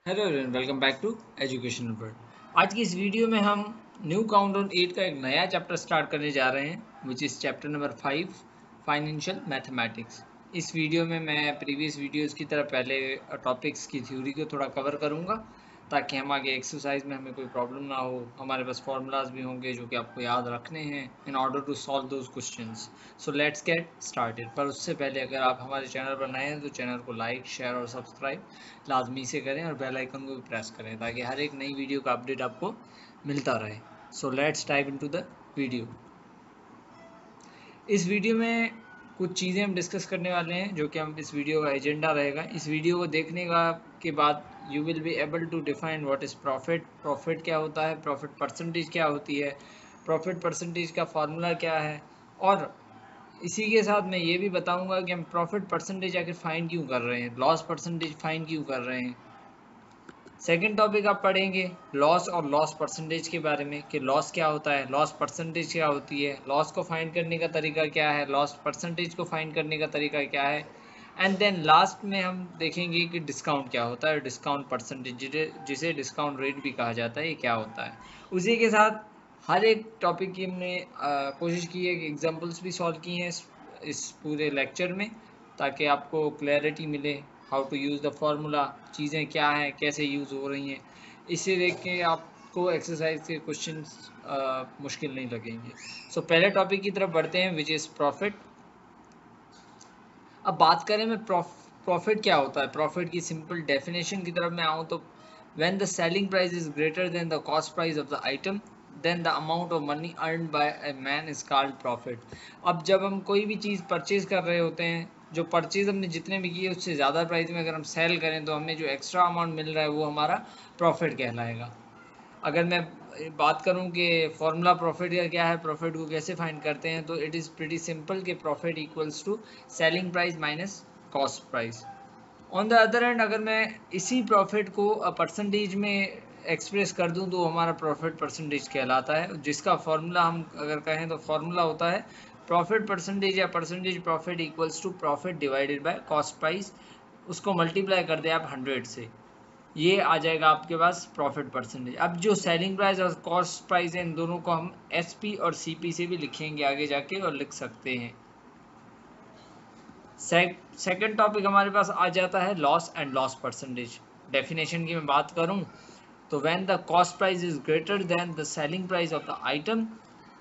Hello everyone, welcome back to education world. आज की इस वीडियो में हम न्यू काउंट ऑन 8 का एक नया चैप्टर स्टार्ट करने जा रहे हैं which is chapter number 5 financial mathematics. इस वीडियो में मैं प्रीवियस वीडियोस की तरह पहले टॉपिक्स की थ्योरी को थोड़ा कवर करूंगा ताकि हम आगे एक्सरसाइज में हमें कोई प्रॉब्लम ना हो। हमारे पास फॉर्मूलाज भी होंगे जो कि आपको याद रखने हैं in order to solve those questions. So let's get started. पर उससे पहले अगर आप हमारे चैनल पर नए हैं तो चैनल को लाइक, शेयर और सब्सक्राइब लाजमी से करें और बेल आइकन को भी प्रेस करें ताकि हर एक नई वीडियो का अपडेट आपको मिलता रहे। So let's type into the video. इस वीडियो में कुछ चीज़ें हम डिस्कस करने वाले हैं जो कि हम इस वीडियो का एजेंडा रहेगा। इस वीडियो को देखने का के बाद you will be able to define what is profit, profit क्या होता है, प्रॉफिट परसेंटेज क्या होती है, प्रॉफिट परसेंटेज का फार्मूला क्या है, और इसी के साथ मैं ये भी बताऊंगा कि हम प्रॉफिट परसेंटेज आखिर फाइंड क्यों कर रहे हैं, लॉस परसेंटेज फाइंड क्यों कर रहे हैं। सेकेंड टॉपिक आप पढ़ेंगे लॉस और लॉस परसेंटेज के बारे में कि लॉस क्या होता है, लॉस परसेंटेज क्या होती है, लॉस को फाइंड करने का तरीका क्या है, लॉस परसेंटेज को फाइंड करने का तरीका क्या है। एंड देन लास्ट में हम देखेंगे कि डिस्काउंट क्या होता है, डिस्काउंट परसेंटेज जिसे डिस्काउंट रेट भी कहा जाता है, ये क्या होता है। उसी के साथ हर एक टॉपिक की हमने कोशिश की है कि एग्जाम्पल्स भी सॉल्व की हैं इस पूरे लेक्चर में ताकि आपको क्लैरिटी मिले how to use the formula, चीज़ें क्या हैं, कैसे यूज़ हो रही हैं। इसे देख के आपको एक्सरसाइज के क्वेश्चंस मुश्किल नहीं लगेंगे। सो पहले टॉपिक की तरफ बढ़ते हैं विच इज़ प्रॉफिट। अब बात करें मैं प्रॉफिट क्या होता है, प्रॉफिट की सिंपल डेफिनेशन की तरफ मैं आऊँ तो when the selling price is greater than the cost price of the item then the amount of money earn by a man is called profit. अब जब हम कोई भी चीज़ परचेज कर रहे होते हैं, जो परचेज हमने जितने भी किए उससे ज़्यादा प्राइस में अगर हम सेल करें तो हमें जो एक्स्ट्रा अमाउंट मिल रहा है वो हमारा प्रॉफिट कहलाएगा। अगर मैं बात करूं कि फॉर्मूला प्रॉफिट का क्या है, प्रॉफिट को कैसे फाइंड करते हैं, तो इट इज़ प्रीटी सिंपल कि profit equals to selling price minus cost price. On the other hand अगर मैं इसी प्रॉफिट को परसेंटेज में एक्सप्रेस कर दूं तो हमारा प्रॉफिट परसेंटेज कहलाता है, जिसका फॉर्मूला हम अगर कहें तो फॉर्मूला होता है प्रॉफिट परसेंटेज या percentage profit equals to profit divided by cost price. उसको मल्टीप्लाई कर दे आप 100 से, ये आ जाएगा आपके पास प्रॉफिट परसेंटेज। अब जो सेलिंग प्राइस और कॉस्ट प्राइस है इन दोनों को हम एसपी और सीपी से भी लिखेंगे आगे जाके और लिख सकते हैं। सेकंड टॉपिक हमारे पास आ जाता है loss and loss percentage. Definition की मैं बात करूं तो when the cost price is greater than the selling price of the item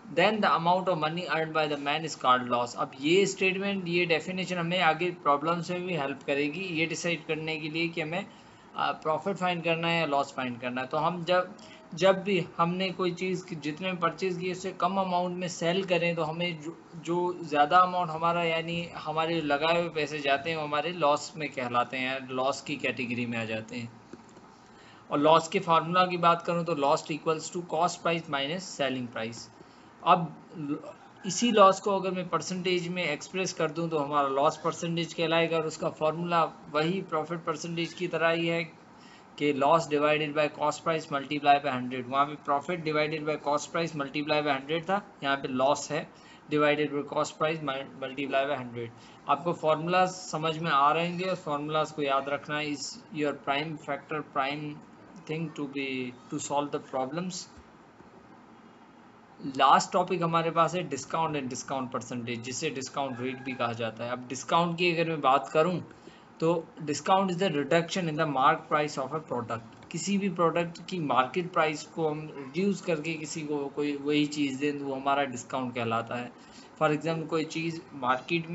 then the amount of money earn by the man is called loss. अब ये स्टेटमेंट, ये definition हमें आगे प्रॉब्लम्स में भी हेल्प करेगी ये डिसाइड करने के लिए कि हमें प्रॉफिट फाइंड करना है या लॉस फाइंड करना है। तो हम जब जब भी हमने कोई चीज़ जितने में परचेज़ की उससे कम अमाउंट में सेल करें तो हमें जो ज़्यादा अमाउंट हमारा यानी हमारे लगाए हुए पैसे जाते हैं वो हमारे लॉस में कहलाते हैं, लॉस की कैटेगरी में आ जाते हैं। और लॉस के फार्मूला की बात करूं तो loss equals to cost price minus selling price. अब इसी लॉस को अगर मैं परसेंटेज में एक्सप्रेस कर दूं तो हमारा लॉस परसेंटेज कहलाएगा और उसका फार्मूला वही प्रॉफिट परसेंटेज की तरह ही है कि loss divided by cost price multiply by 100। वहाँ पे profit divided by cost price multiply by 100 था, यहाँ पे लॉस है divided by cost price multiply by 100। आपको फार्मूलाज समझ में आ रहे हैं और फार्मूलाज को याद रखना is your prime factor, prime thing to solve the problems. Last topic हमारे पास है डिस्काउंट एंड डिस्काउंट परसेंटेज, जिसे डिस्काउंट रेट भी कहा जाता है। अब डिस्काउंट की अगर मैं बात करूं तो discount is the reduction in the mark price of a product. किसी भी प्रोडक्ट की मार्केट प्राइस को हम रिड्यूस करके किसी को कोई वही चीज़ दें तो वो हमारा डिस्काउंट कहलाता है। फॉर एग्जाम्पल कोई चीज़ मार्केट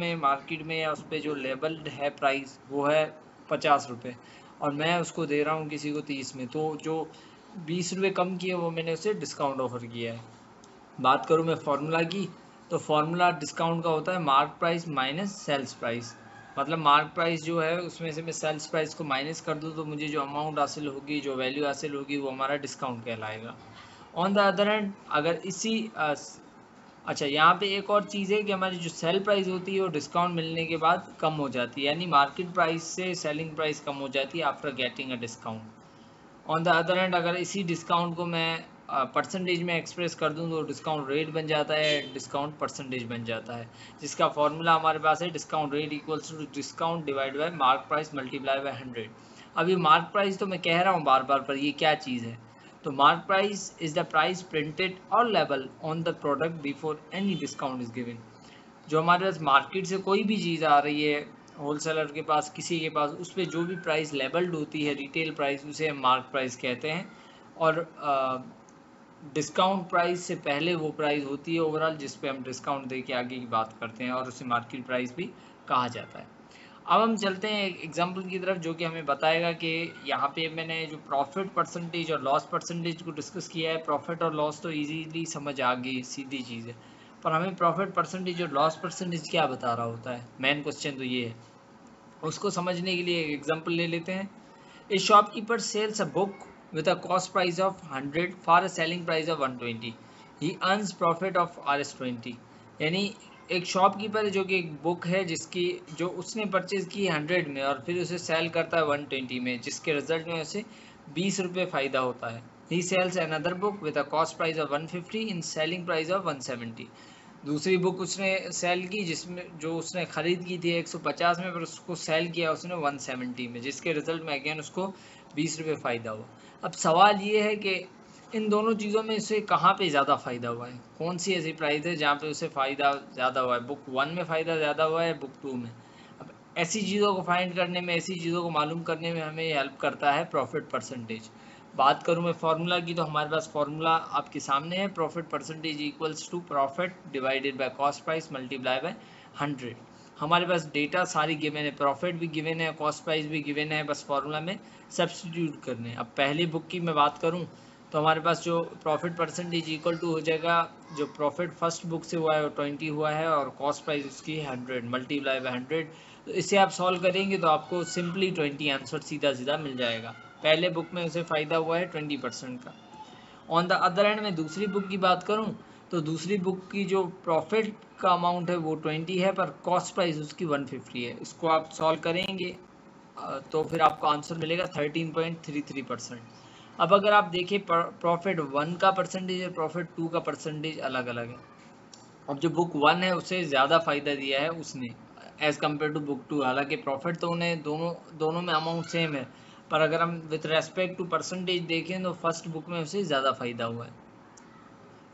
में या उस पर जो लेबल्ड है प्राइस वो है 50 रुपये और मैं उसको दे रहा हूँ किसी को 30 में, तो जो 20 रुपये कम किए वो मैंने उसे डिस्काउंट ऑफर किया है। बात करूँ मैं फार्मूला की तो फार्मूला डिस्काउंट का होता है mark price minus sales price. मतलब मार्क प्राइस जो है उसमें से मैं सेल्स प्राइस को माइनस कर दूँ तो मुझे जो अमाउंट हासिल होगी, जो वैल्यू हासिल होगी वो हमारा डिस्काउंट कहलाएगा। ऑन द अदर हैंड अगर अच्छा यहाँ पे एक और चीज़ है कि हमारी जो सेल प्राइस होती है वो डिस्काउंट मिलने के बाद कम हो जाती है, यानी मार्केट प्राइस से सेलिंग प्राइस कम हो जाती है after getting a discount. On the other hand अगर इसी डिस्काउंट को मैं परसेंटेज में एक्सप्रेस कर दूं तो डिस्काउंट रेट बन जाता है, डिस्काउंट परसेंटेज बन जाता है, जिसका फॉर्मूला हमारे पास है discount rate equals to discount divide by mark price multiply by 100। अब ये मार्क प्राइस तो मैं कह रहा हूँ बार बार, पर ये क्या चीज़ है? तो mark price is the price printed or label on the product before any discount is given. जो हमारे पास मार्केट से कोई भी चीज़ आ रही है, होलसेलर के पास, किसी के पास, उस पर जो भी प्राइस लेबल्ड होती है, रिटेल प्राइस, उसे हम मार्क प्राइस कहते हैं। और डिस्काउंट प्राइस से पहले वो प्राइस होती है ओवरऑल जिस पे हम डिस्काउंट दे के आगे की बात करते हैं, और उसे मार्केट प्राइस भी कहा जाता है। अब हम चलते हैं एक एग्जांपल की तरफ जो कि हमें बताएगा कि यहाँ पे मैंने जो प्रॉफिट परसेंटेज और लॉस परसेंटेज को डिस्कस किया है। प्रॉफिट और लॉस तो इजीली समझ आ गई, सीधी चीज़ है, पर हमें प्रॉफिट परसेंटेज और लॉस परसेंटेज क्या बता रहा होता है, मेन क्वेश्चन तो ये है। उसको समझने के लिए एक एग्जांपल ले लेते हैं। A shopkeeper sells a book with a cost price of 100 for a selling price of 120. He earns profit of Rs20. यानी एक शॉपकीपर है जो कि एक बुक है जिसकी जो उसने परचेज की 100 में और फिर उसे सेल करता है 120 में, जिसके रिजल्ट में उसे 20 रुपये फ़ायदा होता है। He sells another book with a cost price of 150 in selling price of 170. दूसरी बुक उसने सेल की जिसमें जो उसने ख़रीद की थी 150 में, पर उसको सेल किया उसने 170 में, जिसके रिजल्ट में अगेन उसको 20 रुपये फ़ायदा हुआ। अब सवाल ये है कि इन दोनों चीज़ों में से कहाँ पे ज़्यादा फ़ायदा हुआ है, कौन सी ऐसी प्राइस है जहाँ पे उसे फ़ायदा ज़्यादा हुआ है? बुक 1 में फ़ायदा ज़्यादा हुआ है, बुक 2 में? अब ऐसी चीज़ों को फाइंड करने में, ऐसी चीज़ों को मालूम करने में हमें हेल्प करता है प्रॉफिट परसेंटेज। बात करूँ मैं फार्मूला की, तो हमारे पास फार्मूला आपके सामने है। Profit percentage equals to profit divided by cost price multiply by 100। हमारे पास डेटा सारी गिवन है, प्रॉफिट भी गिवन है, कॉस्ट प्राइस भी गिवन है, बस फार्मूला में सब्सटीट्यूट करने। अब पहली बुक की मैं बात करूं तो हमारे पास जो प्रॉफिट परसेंटेज इक्वल टू हो जाएगा, जो प्रॉफिट फर्स्ट बुक से हुआ है वो 20 हुआ है और कॉस्ट प्राइस उसकी 100 मल्टीप्लाई बाय 100। तो इसे आप सॉल्व करेंगे तो आपको सिंपली 20 आंसर सीधा सीधा मिल जाएगा। पहले बुक में उसे फ़ायदा हुआ है 20% का। ऑन द अदर एंड में दूसरी बुक की बात करूं तो दूसरी बुक की जो प्रॉफिट का अमाउंट है वो 20 है, पर कॉस्ट प्राइस उसकी 150 है। इसको आप सॉल्व करेंगे तो फिर आपको आंसर मिलेगा 13.33%। अब अगर आप देखें प्रॉफिट 1 का परसेंटेज और प्रॉफिट 2 का परसेंटेज अलग अलग है। अब जो बुक 1 है उसे ज़्यादा फ़ायदा दिया है उसने एज़ कम्पेयर टू बुक 2। हालांकि प्रॉफिट तो उन्हें दोनों में अमाउंट सेम है, पर अगर हम विथ रेस्पेक्ट टू परसेंटेज देखें तो फर्स्ट बुक में उसे ज़्यादा फ़ायदा हुआ है।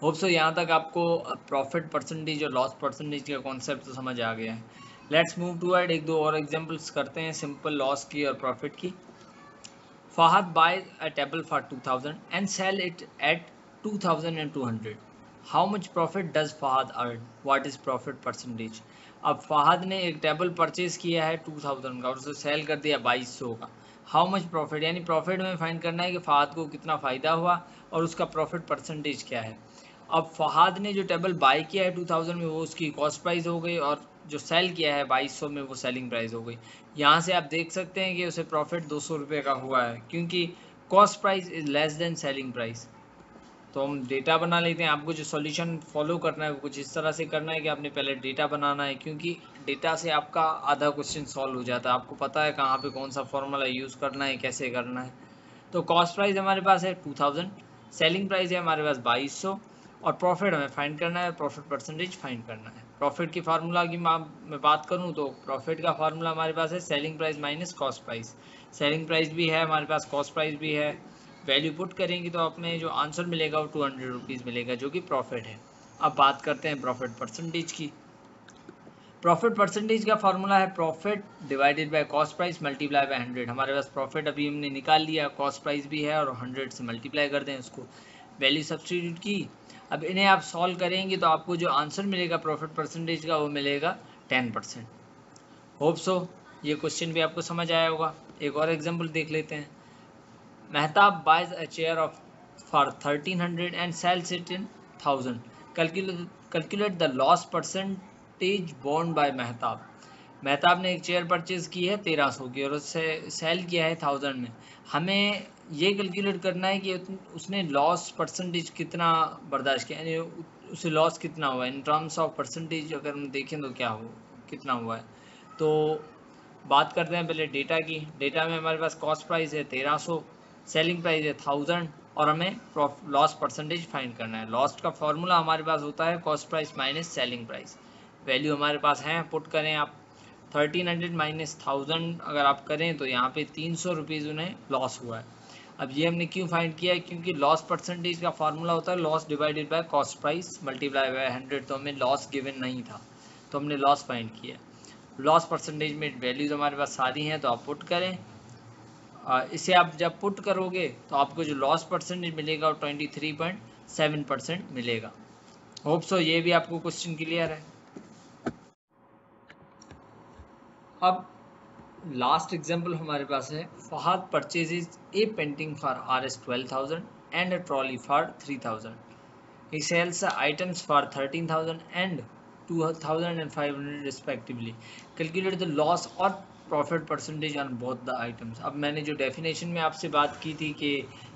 होप सो यहाँ तक आपको प्रॉफिट परसेंटेज और लॉस परसेंटेज का कॉन्सेप्ट तो समझ आ गया है। लेट्स मूव टूवर्ड एक दो और एग्जांपल्स करते हैं सिंपल लॉस की और प्रॉफिट की। Fahad buys a table for 2000 and sell it at 2200. How much profit does Fahad earn? What is profit percentage? अब फहाद ने एक टेबल परचेज किया है 2000 का और उसे सेल कर दिया 2200 का। हाउ मच प्रॉफिट, यानी प्रॉफिट में फाइंड करना है कि फहाद को कितना फ़ायदा हुआ और उसका प्रॉफिट परसेंटेज क्या है। अब फहाद ने जो टेबल बाई किया है 2000 में वो उसकी कॉस्ट प्राइस हो गई, और जो सेल किया है 2200 में वो सेलिंग प्राइस हो गई। यहाँ से आप देख सकते हैं कि उसे प्रॉफिट 200 रुपये का हुआ है, क्योंकि cost price is less than selling price. तो हम डेटा बना लेते हैं। आपको जो सॉल्यूशन फॉलो करना है वो कुछ इस तरह से करना है कि आपने पहले डेटा बनाना है, क्योंकि डेटा से आपका आधा क्वेश्चन सॉल्व हो जाता है। आपको पता है कहाँ पे कौन सा फॉर्मूला यूज़ करना है, कैसे करना है। तो कॉस्ट प्राइस हमारे पास है 2000, सेलिंग प्राइस है हमारे पास 2200, और प्रॉफिट हमें फाइंड करना है, प्रॉफिट परसेंटेज फाइंड करना है। प्रॉफिट की फार्मूला की मैं बात करूं तो प्रॉफिट का फार्मूला हमारे पास है selling price minus cost price. Selling price भी है हमारे पास, कॉस्ट प्राइस भी है। वैल्यू पुट करेंगे तो अपने जो आंसर मिलेगा वो 200 रुपीज़ मिलेगा, जो कि प्रॉफिट है। अब बात करते हैं प्रॉफिट परसेंटेज की। प्रॉफिट परसेंटेज का फार्मूला है profit divided by cost price multiply by 100। हमारे पास प्रॉफिट अभी हमने निकाल लिया, कॉस्ट प्राइस भी है, और 100 से मल्टीप्लाई कर दें उसको, वैल्यू सब्सटीट्यूट की। अब इन्हें आप सॉल्व करेंगे तो आपको जो आंसर मिलेगा प्रॉफिट परसेंटेज का वो मिलेगा 10%। होप सो ये क्वेश्चन भी आपको समझ आया होगा। एक और एग्जाम्पल देख लेते हैं। Mehtab buys a chair of for 1300 and sells it in 1000। Calculate the loss percentage borne by Mehtab. Mehtab ने एक चेयर परचेज की है 1300 की और उससे सेल किया है 1000 में। हमें ये कैलकुलेट करना है कि उसने लॉस परसेंटेज कितना बर्दाश्त किया, यानी उसे लॉस कितना हुआ इन टर्म्स ऑफ परसेंटेज। अगर हम देखें तो क्या हो कितना हुआ है, तो बात करते हैं पहले डेटा की। डेटा में हमारे पास कॉस्ट प्राइस है 1300, सेलिंग प्राइस है 1000, और हमें लॉस परसेंटेज फाइंड करना है। लॉस का फॉर्मूला हमारे पास होता है cost price minus selling price. Value हमारे पास है, पुट करें आप 1300 माइनस 1000 अगर आप करें तो यहाँ पे 300 रुपीज़ उन्हें लॉस हुआ है। अब ये हमने क्यों फाइंड किया है, क्योंकि लॉस परसेंटेज का फार्मूला होता है loss divided by cost price multiply by 100, तो हमें लॉस गिवन नहीं था तो हमने लॉस फाइंड किया। लॉस परसेंटेज में वैल्यूज हमारे पास सारी हैं तो आप पुट करें। इसे आप जब पुट करोगे तो आपको जो लॉस परसेंटेज मिलेगा वो 23.7% मिलेगा। होप सो ये भी आपको क्वेश्चन क्लियर है। अब लास्ट एग्जाम्पल हमारे पास है, Fahad purchases a painting for Rs 12,000 and a trolley for 3,000. He sells the items for 13,000 and 2,500 respectively. Calculate the loss or profit percentage on both the items. अब मैंने जो डेफिनेशन में आपसे बात की थी कि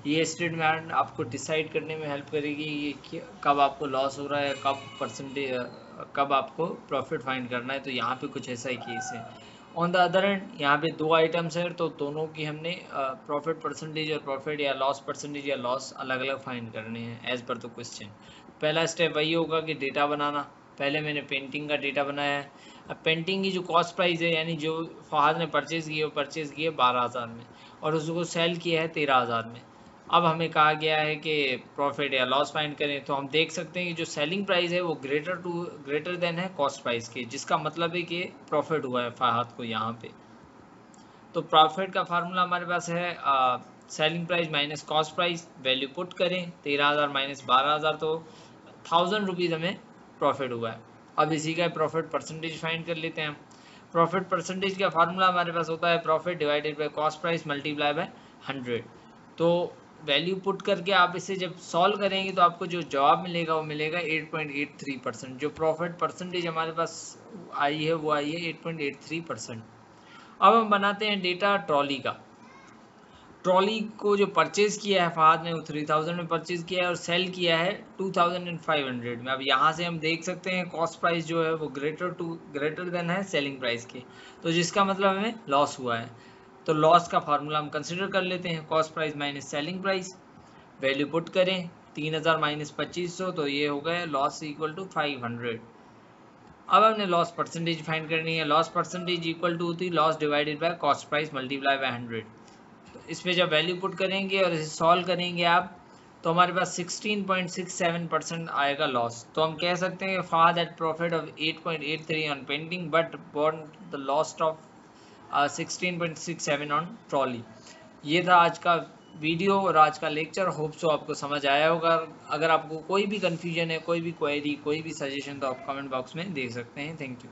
ये स्टेटमेंट आपको डिसाइड करने में हेल्प करेगी ये कब आपको लॉस हो रहा है, कब परसेंटेज, कब आपको प्रॉफिट फाइंड करना है, तो यहाँ पे कुछ ऐसा ही केस है। ऑन द अदर एंड यहाँ पे दो आइटम्स है तो दोनों की हमने प्रॉफिट परसेंटेज और प्रॉफिट या लॉस परसेंटेज या लॉस अलग अलग फाइंड करने हैं एज पर द क्वेश्चन। पहला स्टेप वही होगा कि डेटा बनाना। पहले मैंने पेंटिंग का डेटा बनाया है। अब पेंटिंग की जो कॉस्ट प्राइस है, यानी जो फहद ने परचेज़ की है वो परचेज़ की है 12,000 में और उसको सेल किया है 13,000 में। अब हमें कहा गया है कि प्रॉफिट या लॉस फाइंड करें, तो हम देख सकते हैं कि जो सेलिंग प्राइस है वो ग्रेटर देन है कॉस्ट प्राइस के, जिसका मतलब है कि प्रॉफिट हुआ है फहद को यहाँ पे। तो प्रॉफिट का फार्मूला हमारे पास है selling price minus cost price. Value put करें 13,000 माइनस 12,000 तो 1,000 रुपीज़ हमें प्रॉफिट हुआ है। अब इसी का प्रॉफिट परसेंटेज फाइंड कर लेते हैं हम। प्रॉफिट परसेंटेज का फार्मूला हमारे पास होता है profit divided by cost price multiply by 100। तो वैल्यू पुट करके आप इसे जब सॉल्व करेंगे तो आपको जो जवाब मिलेगा वो मिलेगा 8.83%। जो प्रॉफिट परसेंटेज हमारे पास आई है वो आई है 8.83%। अब हम बनाते हैं डेटा ट्रॉली का। ट्रॉली को जो परचेज किया है फहद ने वो 3,000 में परचेज किया है और सेल किया है 2,500 में। अब यहाँ से हम देख सकते हैं कॉस्ट प्राइस जो है वो ग्रेटर देन है सेलिंग प्राइस के, तो जिसका मतलब हमें लॉस हुआ है। तो लॉस का फार्मूला हम कंसिडर कर लेते हैं cost price minus selling price. Value put करें 3,000 माइनस 2,500 तो ये हो गया लॉस इक्वल टू 500। अब हमने लॉस परसेंटेज फाइंड करनी है। लॉस परसेंटेज इक्वल टू होती है loss divided by cost price multiply by 100। तो इस पर जब वैल्यू पुट करेंगे और इसे सॉल्व करेंगे आप तो हमारे पास 16.67% आएगा लॉस। तो हम कह सकते हैं Fahad at profit of 8.83 on painting but borne the loss of 16.67 on trolley. ये था आज का वीडियो और आज का लेक्चर। होप सो आपको समझ आया होगा। अगर आपको कोई भी कन्फ्यूजन है, कोई भी क्वेरी, कोई भी सजेशन तो आप कमेंट बॉक्स में दे सकते हैं। Thank you.